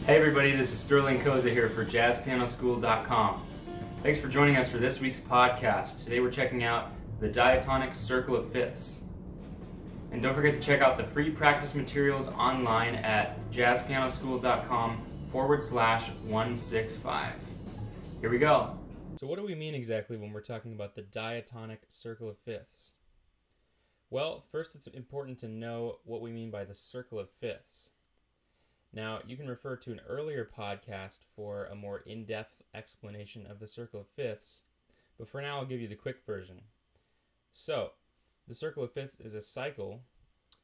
Hey everybody, this is Sterling Koza here for JazzPianoSchool.com. Thanks for joining us for this week's podcast. Today we're checking out the Diatonic Circle of Fifths. And don't forget to check out the free practice materials online at JazzPianoSchool.com/165. Here we go. So what do we mean exactly when we're talking about the Diatonic Circle of Fifths? Well, first it's important to know what we mean by the Circle of Fifths. Now, you can refer to an earlier podcast for a more in-depth explanation of the Circle of Fifths, but for now I'll give you the quick version. So, the Circle of Fifths is a cycle,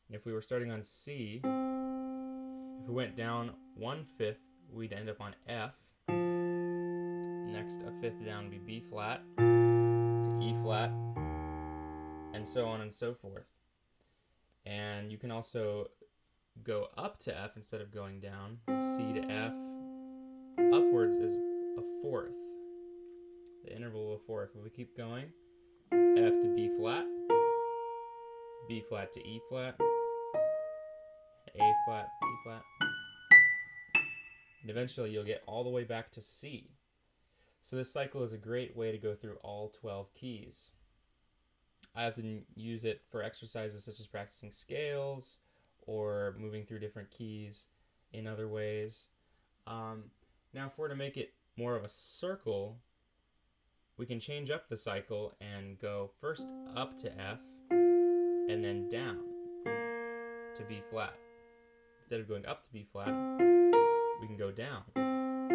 and if we were starting on C, if we went down 1/5, we'd end up on F. Next, a fifth down would be B flat to E flat, and so on and so forth. And you can also go up to F instead of going down. C to F. Upwards is a fourth. The interval of a fourth. If we keep going, F to B flat to E flat, A flat, B flat. And eventually you'll get all the way back to C. So this cycle is a great way to go through all 12 keys. I often use it for exercises such as practicing scales, or moving through different keys in other ways. Now, if we're to make it more of a circle, we can change up the cycle and go first up to F, and then down to B flat. Instead of going up to B flat, we can go down, and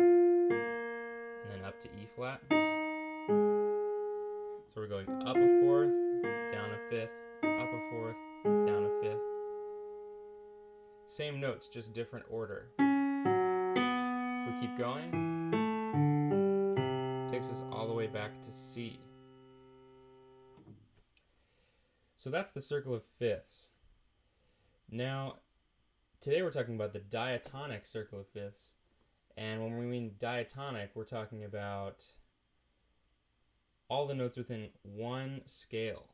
then up to E flat. So we're going up a fourth, down a fifth, up a fourth, down a fifth. Same notes, just different order. If we keep going, it takes us all the way back to C. So that's the Circle of Fifths. Now, today we're talking about the Diatonic Circle of Fifths. And when we mean diatonic, we're talking about all the notes within one scale.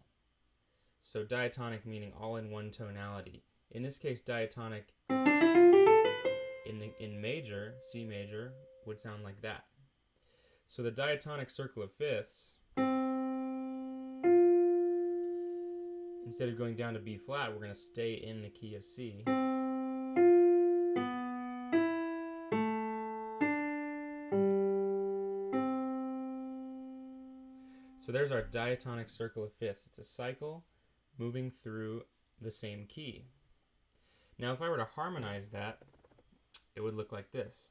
So diatonic meaning all in one tonality. In this case, diatonic in major, C major, would sound like that. So the Diatonic Circle of Fifths, instead of going down to B flat, we're going to stay in the key of C. So there's our Diatonic Circle of Fifths. It's a cycle moving through the same key. Now, if I were to harmonize that, it would look like this.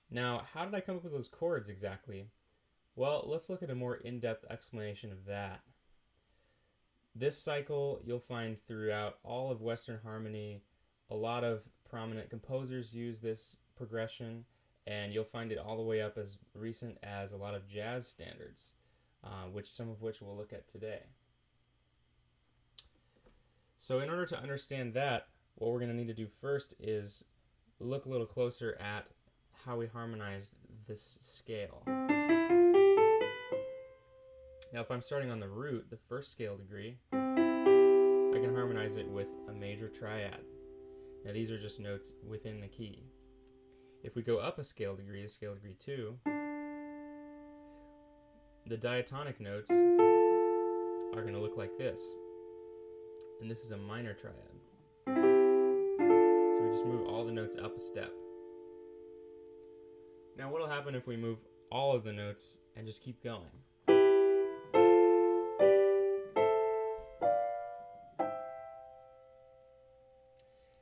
Now, how did I come up with those chords exactly? Well, let's look at a more in-depth explanation of that. This cycle you'll find throughout all of Western harmony. A lot of prominent composers use this progression, and you'll find it all the way up as recent as a lot of jazz standards, some of which we'll look at today. So in order to understand that, what we're going to need to do first is look a little closer at how we harmonize this scale. Now, if I'm starting on the root, the first scale degree, I can harmonize it with a major triad. Now, these are just notes within the key. If we go up a scale degree to scale degree 2, the diatonic notes are going to look like this. And this is a minor triad. So we just move all the notes up a step. Now, what will happen if we move all of the notes and just keep going?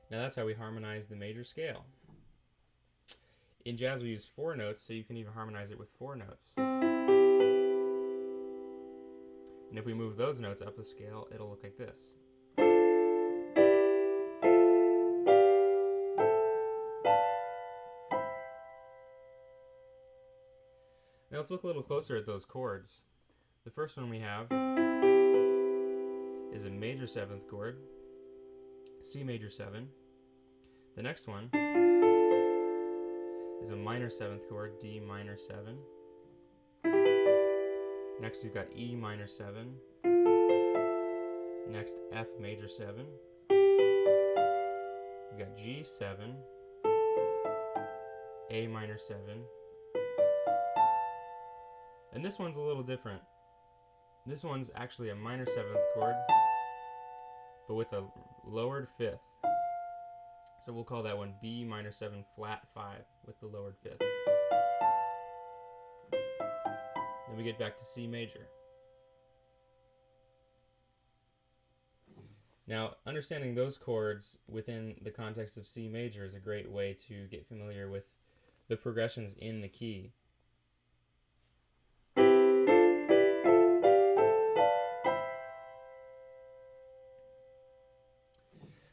Now that's how we harmonize the major scale. In jazz we use 4 notes, so you can even harmonize it with 4 notes. And if we move those notes up the scale, it'll look like this. Now let's look a little closer at those chords. The first one we have is a major 7th chord, C major 7. The next one is a minor 7th chord, D minor 7. Next we've got E minor 7. Next F major 7. We've got G7, A minor 7. And this one's a little different. This one's actually a minor 7th chord, but with a lowered 5th. So we'll call that one B minor 7 flat 5 with the lowered 5th. Then we get back to C major. Now, understanding those chords within the context of C major is a great way to get familiar with the progressions in the key.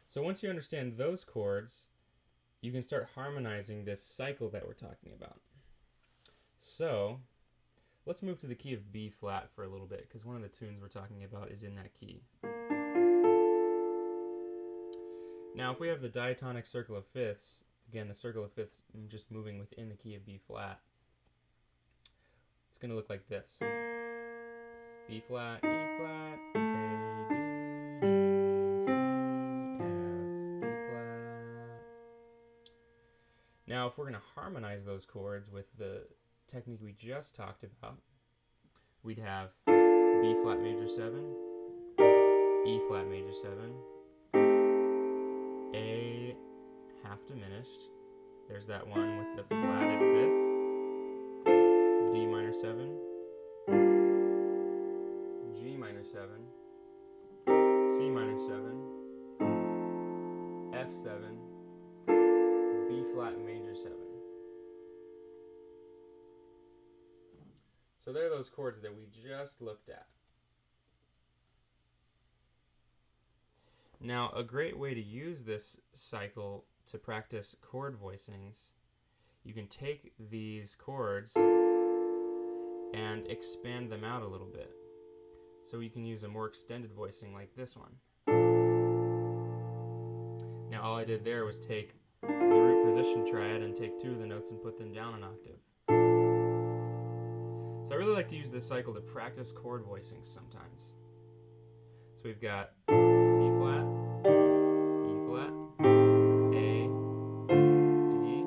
So once you understand those chords, you can start harmonizing this cycle that we're talking about. So let's move to the key of B flat for a little bit, because one of the tunes we're talking about is in that key. Now if we have the diatonic circle of fifths, again the circle of fifths just moving within the key of B flat, it's going to look like this. B flat, E flat, A, D, G, C, F, B flat. Now if we're going to harmonize those chords with the technique we just talked about, we'd have B flat major 7, E flat major 7, A half diminished, there's that one with the flatted 5th, D minor 7, G minor 7, C minor 7, F7, B flat major 7. So there are those chords that we just looked at. Now, a great way to use this cycle to practice chord voicings, you can take these chords and expand them out a little bit. So you can use a more extended voicing like this one. Now all I did there was take the root position triad and take 2 of the notes and put them down an octave. So I really like to use this cycle to practice chord voicings sometimes. So we've got B flat, E flat, A, D,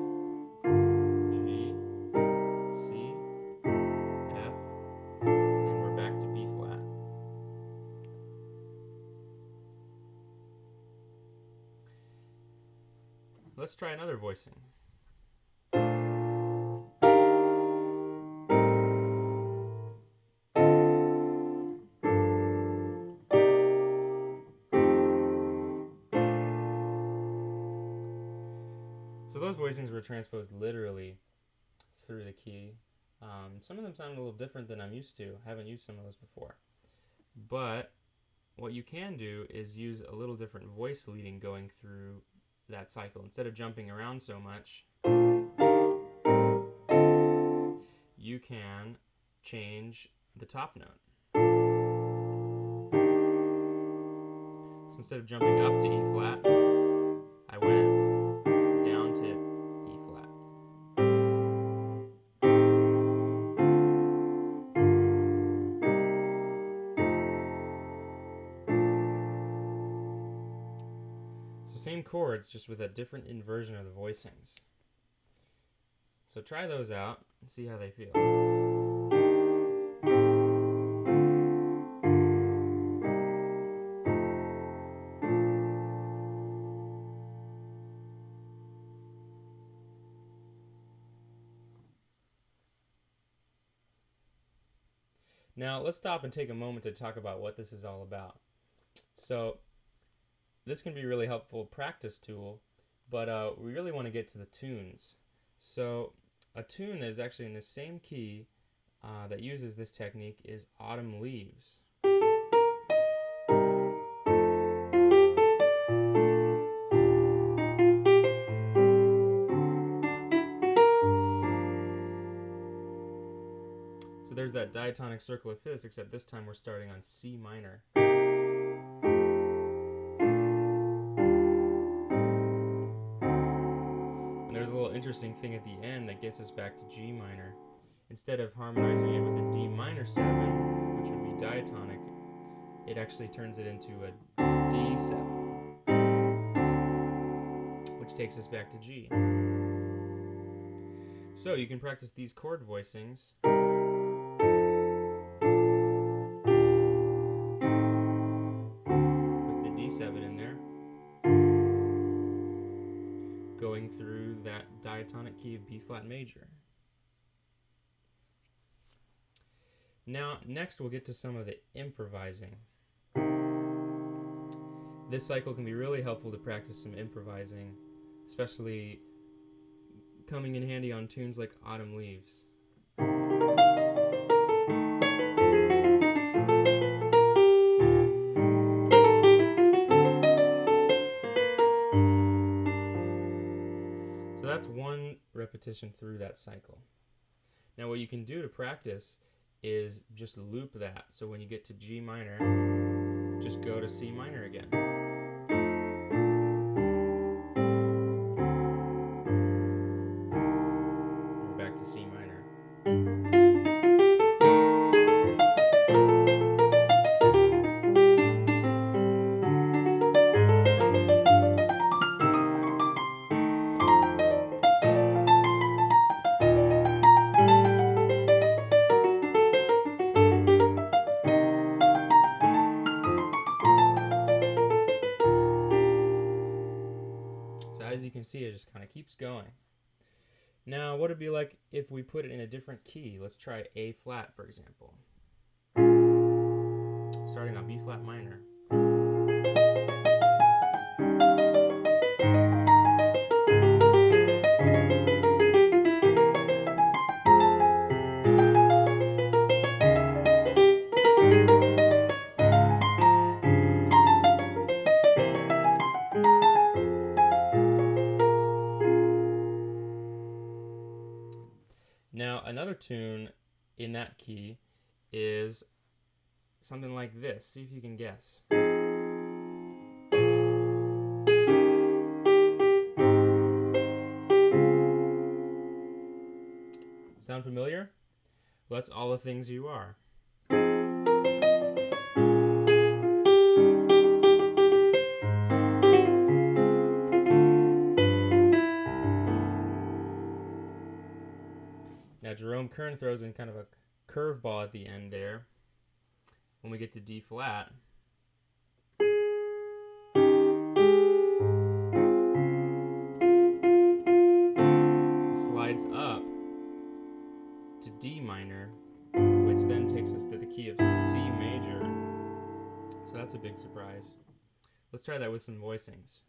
G, C, F, and then we're back to B flat. Let's try another voicing. So those voicings were transposed literally through the key. Some of them sound a little different than I'm used to. I haven't used some of those before. But what you can do is use a little different voice leading going through that cycle. Instead of jumping around so much, you can change the top note. So instead of jumping up to E flat, I went down to E flat. So same chords, just with a different inversion of the voicings. So try those out and see how they feel. Now let's stop and take a moment to talk about what this is all about. So this can be a really helpful practice tool, but we really want to get to the tunes. So a tune that is actually in the same key that uses this technique is Autumn Leaves. So there's that diatonic circle of fifths, except this time we're starting on C minor. And there's a little interesting thing at the end that gets us back to G minor. instead of harmonizing it with a D minor 7, which would be diatonic, it actually turns it into a D7, which takes us back to G. So you can practice these chord voicings with the D7 in there, going through that diatonic key of B flat major. Now, next we'll get to some of the improvising. This cycle can be really helpful to practice some improvising, especially coming in handy on tunes like Autumn Leaves. So that's one repetition through that cycle. Now what you can do to practice is just loop that. So when you get to G minor, just go to C minor again. We're back to C minor. As you can see, it just kind of keeps going. Now, what would it be like if we put it in a different key? Let's try A flat, for example. Starting on B flat minor. Now, another tune in that key is something like this. See if you can guess. Sound familiar? Well, that's All the Things You Are. Now Jerome Kern throws in kind of a curveball at the end there. When we get to D flat, it slides up to D minor, which then takes us to the key of C major. So that's a big surprise. Let's try that with some voicings.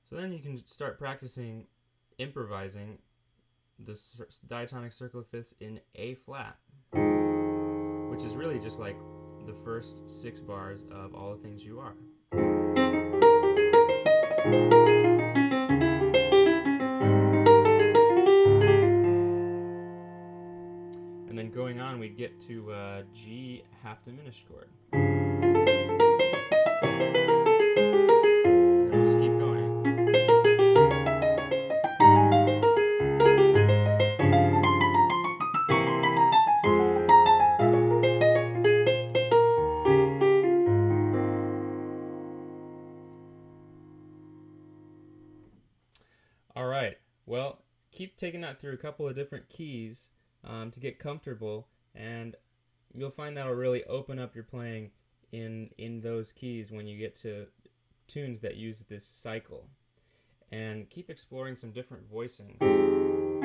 So then you can start practicing improvising the diatonic circle of fifths in A flat, which is really just like the first 6 bars of All the Things You Are. And then going on, we get to G half diminished chord. All right, well, keep taking that through a couple of different keys to get comfortable, and you'll find that'll really open up your playing in those keys when you get to tunes that use this cycle. And keep exploring some different voicings through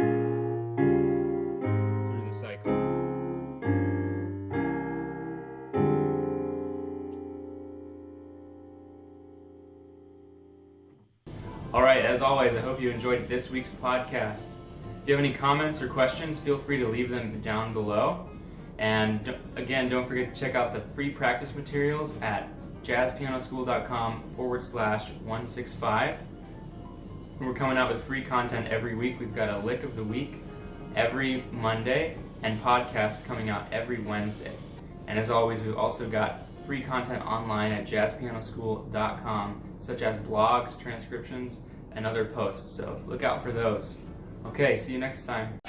the cycle. All right, as always, I hope you enjoyed this week's podcast. If you have any comments or questions, feel free to leave them down below. And again, don't forget to check out the free practice materials at jazzpianoschool.com/165. We're coming out with free content every week. We've got a lick of the week every Monday, and podcasts coming out every Wednesday. And as always, we've also got free content online at jazzpianoschool.com, such as blogs, transcriptions, and other posts. So look out for those. Okay, see you next time.